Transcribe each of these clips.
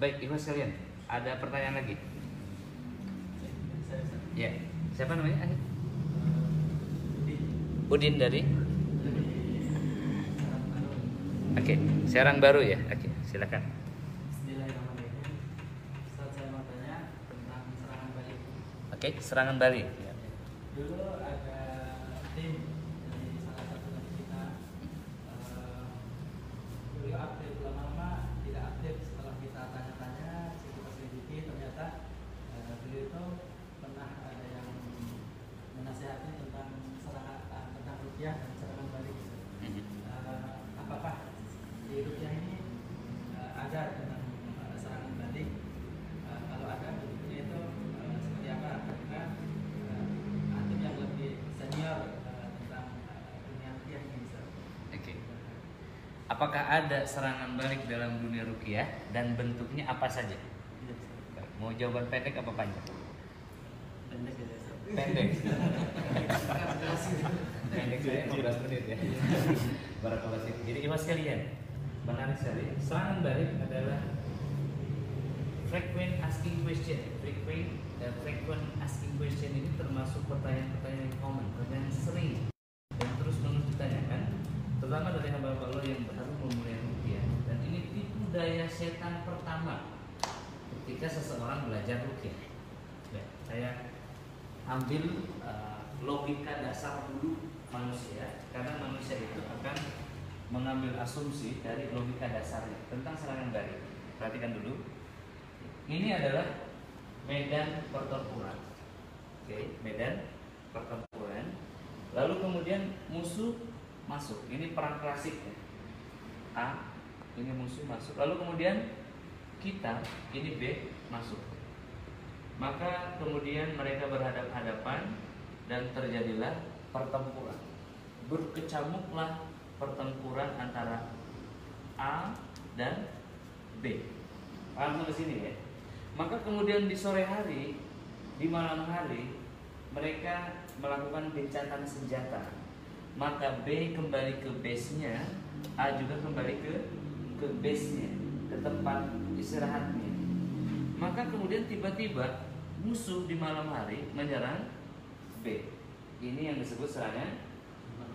Baik, ikhwan sekalian, ada pertanyaan lagi? Ya, siapa namanya? Udin dari? Oke, Serang Baru ya. Oke, silakan. Bismillahirrahmanirrahim. Ustaz, saya mau tanya tentang serangan balik. Oke, serangan balik. Dulu ada tim dari salah satu dari kita, beliau aktif, lama-lama tidak aktif. Setelah kita tanya-tanya, kita selidiki, ternyata beliau itu pernah ada yang menasihati tentang tentang ruqyah dan serangan balik. Apakah di ruqyah ini ada tentang serangan balik? Kalau ada, bentuknya itu seperti apa? Karena antum yang lebih senior tentang dunia ruqyah ini, Ustaz. Oke. Apakah ada serangan balik dalam dunia ruqyah dan bentuknya apa saja? Baik, mau jawaban pendek apa panjang? Pendek ya, Ustaz. Pendek. Pendek saya 15 menit ya. Barakallahu fiik. Jadi ikhwan sekalian, menarik sekali. Serangan balik adalah frequent asking question. Frequent asking question ini termasuk pertanyaan-pertanyaan yang common, pertanyaan yang sering dan terus menerus ditanyakan, terutama dari hamba Allah yang baru memulai ruqyah. Dan ini tipu daya setan pertama ketika seseorang belajar ruqyah. Ya, saya ambil logika dasar dulu manusia, karena manusia itu akan mengambil asumsi dari logika dasarnya tentang serangan balik. Perhatikan dulu. Ini adalah medan pertempuran. Oke, medan pertempuran. Lalu kemudian musuh masuk. Ini perang klasik ya. A, ini musuh masuk. Lalu kemudian kita, ini B, masuk. Maka kemudian mereka berhadapan-hadapan dan terjadilah pertempuran. Berkecamuklah pertempuran antara A dan B. Paham sampai sini ya? Maka kemudian di sore hari, di malam hari, mereka melakukan gencatan senjata. Maka B kembali ke base-nya, A juga kembali ke base-nya, ke tempat istirahatnya. Maka kemudian tiba-tiba musuh di malam hari menyerang B. Ini yang disebut serangan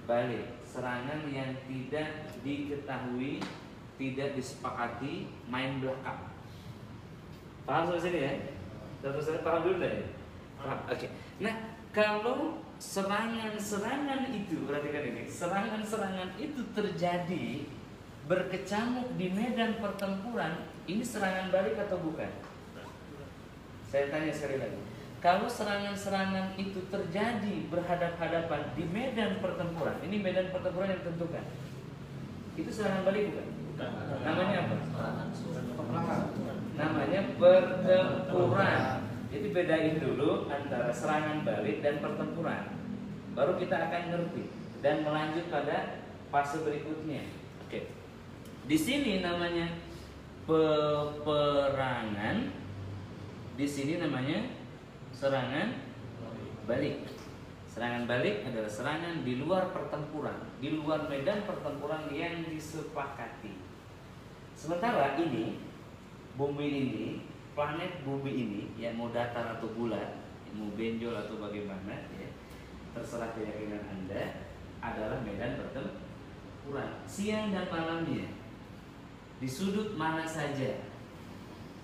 balik. Serangan yang tidak diketahui, tidak disepakati, main belakang. Paham sampai sini ya? Terus saya paham dulu deh. Paham? Oke. Nah, kalau serangan-serangan itu, perhatikan ini, serangan-serangan itu terjadi berkecamuk di medan pertempuran, ini serangan balik atau bukan? Saya tanya sekali lagi. Kalau serangan-serangan itu terjadi berhadap-hadapan di medan pertempuran, ini medan pertempuran yang ditentukan, itu serangan balik bukan? Namanya apa? Namanya pertempuran. Jadi bedain dulu antara serangan balik dan pertempuran. Baru kita akan ngerti dan melanjut pada fase berikutnya. Oke. Di sini namanya peperangan. Di sini namanya serangan balik. Serangan balik adalah serangan di luar pertempuran, di luar medan pertempuran yang disepakati. Sementara ini, bumi ini, planet bumi ini, yang mau datar atau bulat, mau benjol atau bagaimana, ya, terserah keyakinan Anda, adalah medan pertempuran. Siang dan malamnya, di sudut mana saja.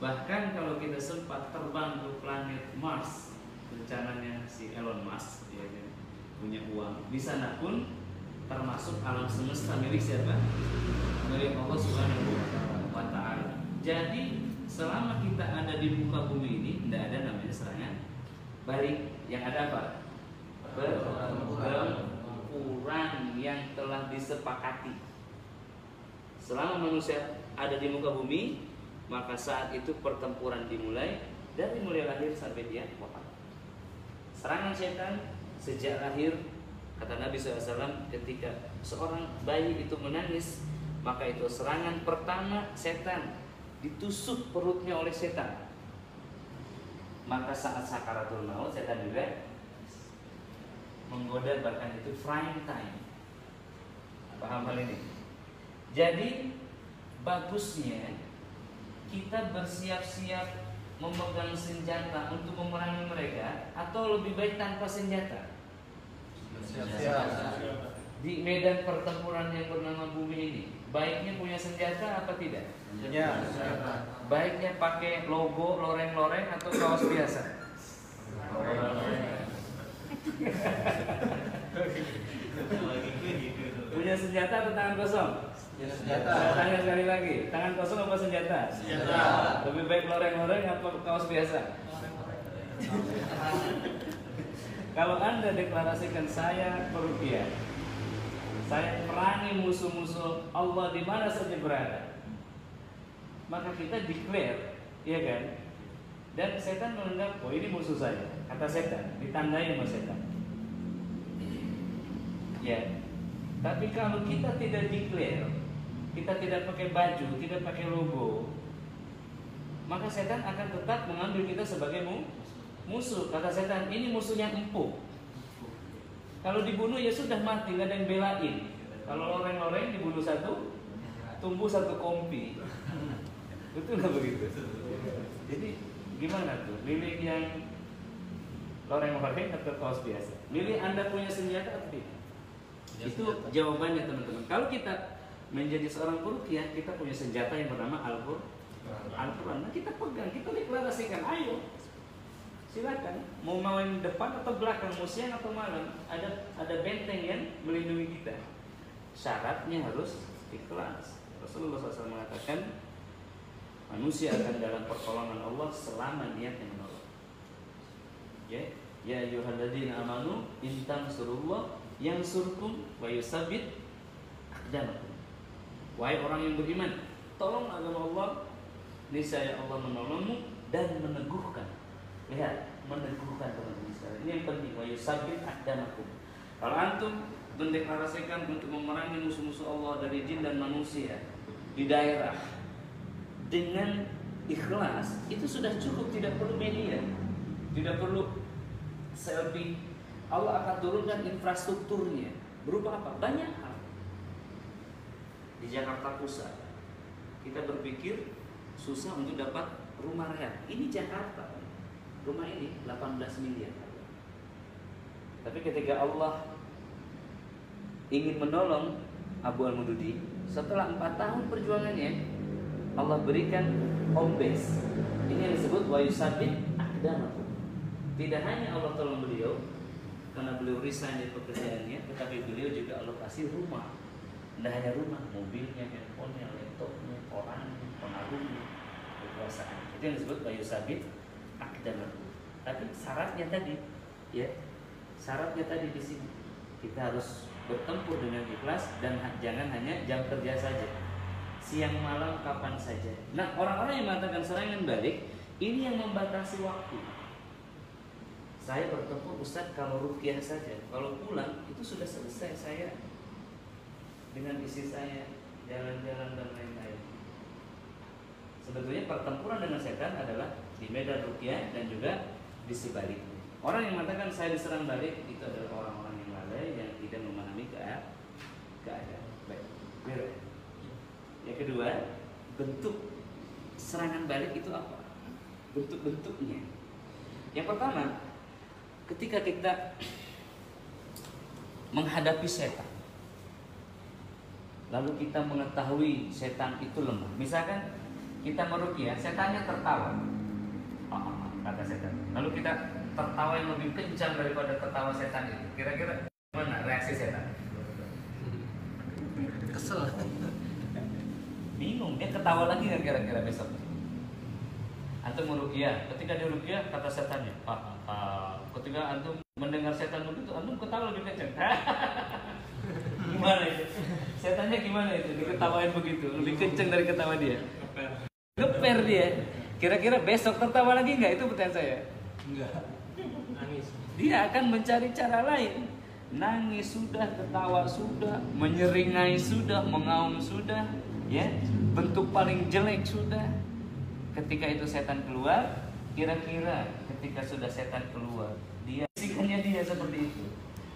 Bahkan kalau kita sempat terbang ke planet Mars, rencananya si Elon Musk, dia punya uang, di sana pun termasuk alam semesta milik siapa? Milik Allah Subhanahu wa Ta'ala. Jadi selama kita ada di muka bumi ini, tidak ada namanya serangan balik. Yang ada apa? Pertempuran yang telah disepakati. Selama manusia ada di muka bumi, maka saat itu pertempuran dimulai dari mulai lahir sampai dia wafat. Serangan setan sejak lahir, kata Nabi SAW, ketika seorang bayi itu menangis, maka itu serangan pertama setan, ditusuk perutnya oleh setan. Maka saat sakaratul maut, setan juga menggoda, bahkan itu prime time. Paham hal ini? Jadi bagusnya kita bersiap-siap memegang senjata untuk memerangi mereka, atau lebih baik tanpa senjata? Di medan pertempuran yang bernama bumi ini, baiknya punya senjata apa tidak? Ya. Baiknya pakai logo loreng-loreng atau kaos biasa? Punya senjata atau tangan kosong? Senjata. Saya tanya sekali lagi, tangan kosong apa senjata? Senjata. Lebih baik loreng-loreng apa kaos biasa? Kalau Anda deklarasikan saya peruqyah, saya perangi musuh-musuh Allah di mana saja berada, maka kita declare, ya kan? Dan setan menganggap, oh ini musuh saya, kata setan, ditandai sama setan. Ya, tapi kalau kita tidak declare, kita tidak pakai baju, tidak pakai logo, maka setan akan tetap mengambil kita sebagai musuh. Kata setan, ini musuhnya empuk. Kalau dibunuh ya sudah mati, nggak ada yang belain. Kalau loreng-loreng dibunuh satu, tumbuh satu kompi. Betul nggak begitu? Jadi gimana tuh? Milih yang loreng-loreng atau kaos biasa? Milih Anda punya senjata atau tidak? Itu jawabannya teman-teman. Kalau kita menjadi seorang peruqyah, kita punya senjata yang bernama Al-Quran. Nah, kita pegang, kita deklarasikan, ayo silakan, mau main depan atau belakang, mau siang atau malam, ada benteng yang melindungi kita. Syaratnya harus ikhlas. Rasulullah SAW mengatakan, manusia akan dalam pertolongan Allah selama niatnya menolong. Ya ayyuhalladzina amanu in tansurullah yansurkum wa yusabbit aqdamakum. Wahai orang yang beriman, tolong agama Allah, niscaya Allah menolongmu dan meneguhkan. Lihat, meneguhkan teman-teman sekalian. Ini yang penting, wa yusabbit aqdamakum. Kalau antum mendeklarasikan untuk memerangi musuh-musuh Allah dari jin dan manusia di daerah dengan ikhlas, itu sudah cukup, tidak perlu media, tidak perlu selfie. Allah akan turunkan infrastrukturnya. Berupa apa? Banyak hal. Di Jakarta Pusat, kita berpikir susah untuk dapat rumah rehab. Ini Jakarta. Rumah ini 18 miliar. Tapi ketika Allah ingin menolong Abu Al-Mududi, setelah 4 tahun perjuangannya, Allah berikan home base. Ini yang disebut wa yusabbit aqdamakum. Tidak hanya Allah tolong beliau karena beliau resign dari pekerjaannya, tetapi beliau juga Allah kasih rumah. Tidak hanya rumah, mobilnya, handphonenya, laptopnya, orangnya, pengaruhnya, kekuasaan. Itu yang disebut wa yusabbit aqdamakum. Tapi syaratnya tadi, ya, syaratnya tadi di sini kita harus bertempur dengan ikhlas dan jangan hanya jam kerja saja, siang malam kapan saja. Nah, orang-orang yang mengatakan serangan balik ini yang membatasi waktu. Saya bertempur Ustadz kalau ruqyah saja, kalau pulang itu sudah selesai saya dengan istri saya jalan-jalan dan lain-lain. Sebetulnya pertempuran dengan setan adalah di medan ruqyah dan juga di sebaliknya. Orang yang mengatakan saya diserang balik itu adalah orang-orang yang lalai, yang tidak memahami keadaan. Baik. Yang kedua, bentuk serangan balik itu apa? Bentuk-bentuknya. Yang pertama, ketika kita menghadapi setan, lalu kita mengetahui setan itu lemah. Misalkan kita meruqyah, setannya tertawa, kata setan. Lalu kita tertawa yang lebih kencang daripada tertawa setan itu. Kira-kira mana reaksi setan? Kesel. Bingung, dia ketawa lagi kan kira-kira besok. Antum meruqyah, ketika dia ruqyah kata setannya, ketika antum mendengar setan begitu, antum ketawa lebih kencang. Gimana itu? Setannya gimana itu? Diketawain begitu, lebih kencang dari ketawa dia. Geper dia. Kira-kira besok tertawa lagi nggak? Itu pertanyaan saya. Enggak. Nangis. Dia akan mencari cara lain. Nangis sudah, ketawa sudah, menyeringai sudah, mengaum sudah, ya. Bentuk paling jelek sudah. Ketika itu setan keluar, kira-kira ketika sudah setan keluar, dia sikapnya dia seperti itu.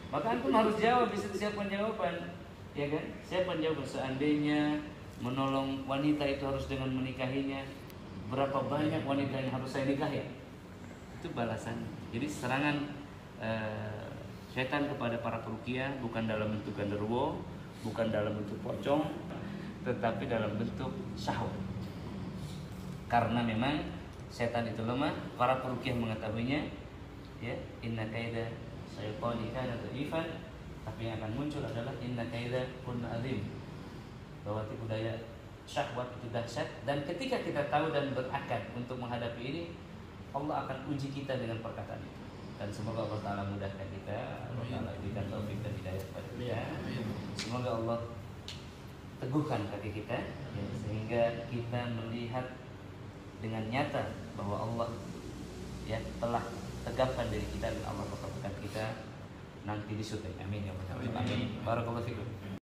Maka antum harus jawab, bisa siapkan jawaban, ya kan? Siapkan jawaban. Seandainya menolong wanita itu harus dengan menikahinya, berapa banyak wanita yang harus saya nikahi? Itu balasan. Jadi serangan setan kepada para peruqyah bukan dalam bentuk genderuwo, bukan dalam bentuk pocong, tetapi dalam bentuk syahwat. Karena memang setan itu lemah, para peruqyah mengetahuinya. Ya, inna kaida syaitani kana dhaifan, tapi yang akan muncul adalah inna kaida kunna azim. Bahwa tipu daya syahwat itu dahsyat, dan ketika kita tahu dan berakad untuk menghadapi ini, Allah akan uji kita dengan perkataan itu. Dan semoga Allah Ta'ala mudahkan kita, Allah Ta'ala berikan taufik dan hidayah kepada kita. Semoga Allah teguhkan hati kita, ya, sehingga kita melihat dengan nyata bahwa Allah, ya, telah tegakkan diri kita dan Allah pertemukan kita nanti di surga. Amin ya rabbal alamin. Barakallahu fikum.